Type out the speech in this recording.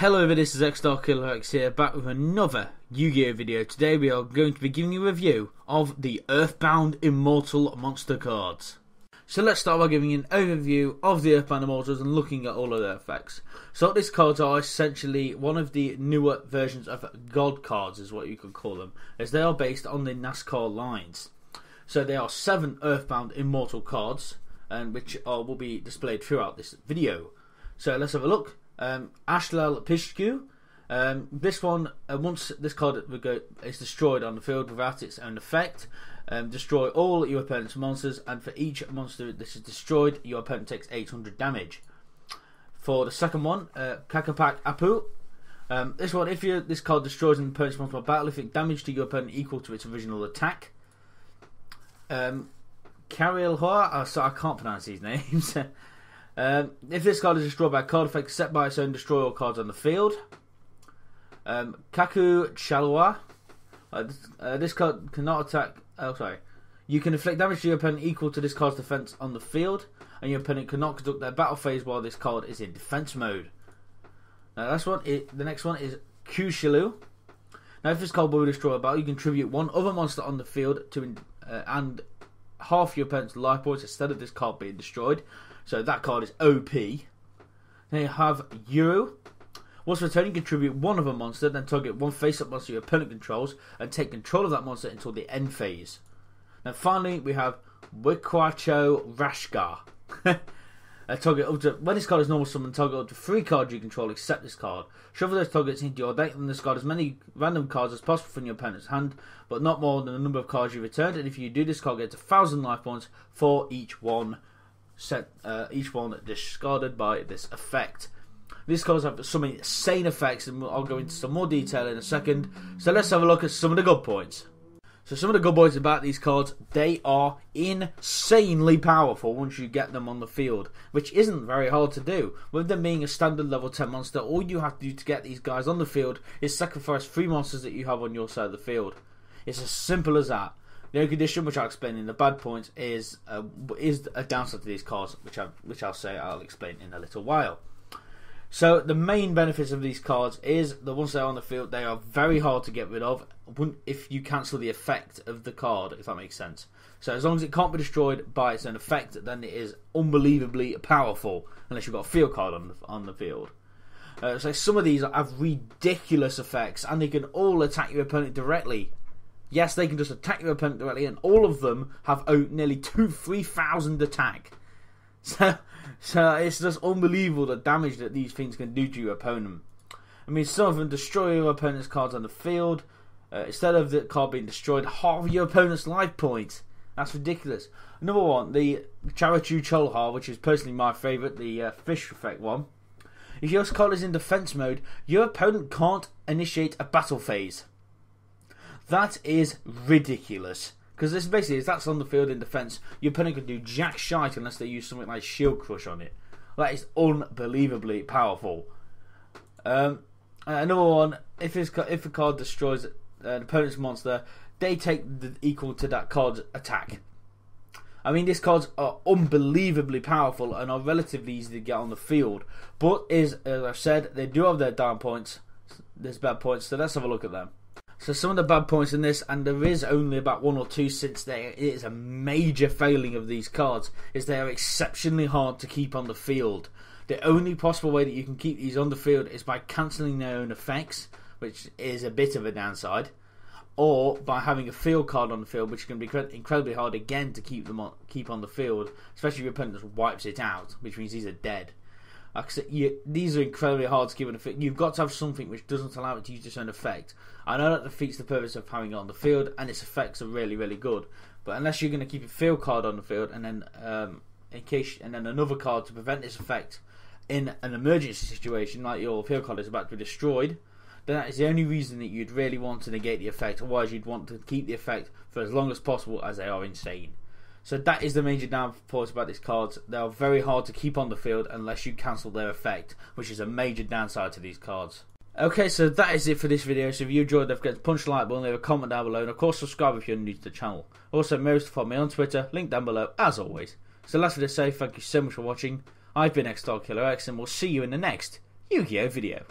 Hello, this is X here, back with another Yu-Gi-Oh video. Today we are going to be giving you a review of the Earthbound Immortal monster cards. So let's start by giving you an overview of the Earthbound Immortals and looking at all of their effects. So what these cards are essentially one of the newer versions of God cards, is what you could call them, as they are based on the NASCAR lines. So there are 7 Earthbound Immortal cards, and which will be displayed throughout this video. So let's have a look. Ashlal Pishku. This one, once this card is destroyed on the field without its own effect, destroy all your opponent's monsters, and for each monster this is destroyed, your opponent takes 800 damage. For the second one, Kakapak Apu. This one, if this card destroys an opponent's monster by battle, inflict damage to your opponent equal to its original attack. Kariel Hoa, so I can't pronounce these names. If this card is destroyed by a card effect set by its own, destroy all cards on the field. Kaku Chalwa. This card cannot attack. You can inflict damage to your opponent equal to this card's defense on the field, and your opponent cannot conduct their battle phase while this card is in defense mode. Now, the next one is Kushilu. Now, if this card will destroy a battle, you contribute one other monster on the field to and half your opponent's life points instead of this card being destroyed. So that card is OP. Then you have Yuru. Once returning, contribute one other monster, then target one face-up monster your opponent controls, and take control of that monster until the end phase. Then finally, we have Wikwacho Rashgar. Target up to, when this card is normal summon, target up to 3 cards you control except this card. Shuffle those targets into your deck and discard as many random cards as possible from your opponent's hand, but not more than the number of cards you returned, and if you do, this card gets 1,000 life points for each one discarded by this effect. These cards have some insane effects, and I'll go into some more detail in a second. So let's have a look at some of the good points. So some of the good points about these cards, they are insanely powerful once you get them on the field, which isn't very hard to do. With them being a standard level 10 monster, all you have to do to get these guys on the field is sacrifice 3 monsters that you have on your side of the field. It's as simple as that. The only condition, which I'll explain in the bad points, is a downside to these cards, which I'll explain in a little while. So the main benefits of these cards is that once they're on the field, they are very hard to get rid of if you cancel the effect of the card, if that makes sense. So as long as it can't be destroyed by its own effect, then it is unbelievably powerful, unless you've got a field card on the field. So some of these have ridiculous effects, and they can all attack your opponent directly. Yes, they can just attack your opponent directly, and all of them have nearly 3,000 attack. So it's just unbelievable the damage that these things can do to your opponent. I mean, some of them destroy your opponent's cards on the field. Instead of the card being destroyed, half your opponent's life points. That's ridiculous. Another one, the Charachu Cholha, which is personally my favourite, the fish effect one. If your card is in defense mode, your opponent can't initiate a battle phase. That is ridiculous. Because this basically, if that's on the field in defence, your opponent can do jack shite unless they use something like Shield Crush on it. That is unbelievably powerful. Another one, if a card destroys an opponent's monster, they take equal to that card's attack. I mean, these cards are unbelievably powerful and are relatively easy to get on the field. But as I've said, they do have their down points. There's bad points, so let's have a look at them. So some of the bad points in this, and there is only about 1 or 2 since it is a major failing of these cards, is they are exceptionally hard to keep on the field. The only possible way that you can keep these on the field is by cancelling their own effects, which is a bit of a downside, or by having a field card on the field, which can be incredibly hard again to keep on the field, especially if your opponent just wipes it out, which means these are dead. Like I said, these are incredibly hard to keep on the field. You've got to have something which doesn't allow it to use its own effect. I know that defeats the purpose of having it on the field, and its effects are really, really good. But unless you're going to keep a field card on the field, and then another card to prevent this effect in an emergency situation, like your field card is about to be destroyed, then that is the only reason that you'd really want to negate the effect. Otherwise, you'd want to keep the effect for as long as possible, as they are insane. So that is the major downfall about these cards. They are very hard to keep on the field unless you cancel their effect, which is a major downside to these cards. Okay, so that is it for this video. So if you enjoyed, don't forget to punch the like button, leave a comment down below, and of course subscribe if you're new to the channel. Also, remember to follow me on Twitter, link down below as always. So last video to say, thank you so much for watching. I've been X, and we'll see you in the next Yu-Gi-Oh video.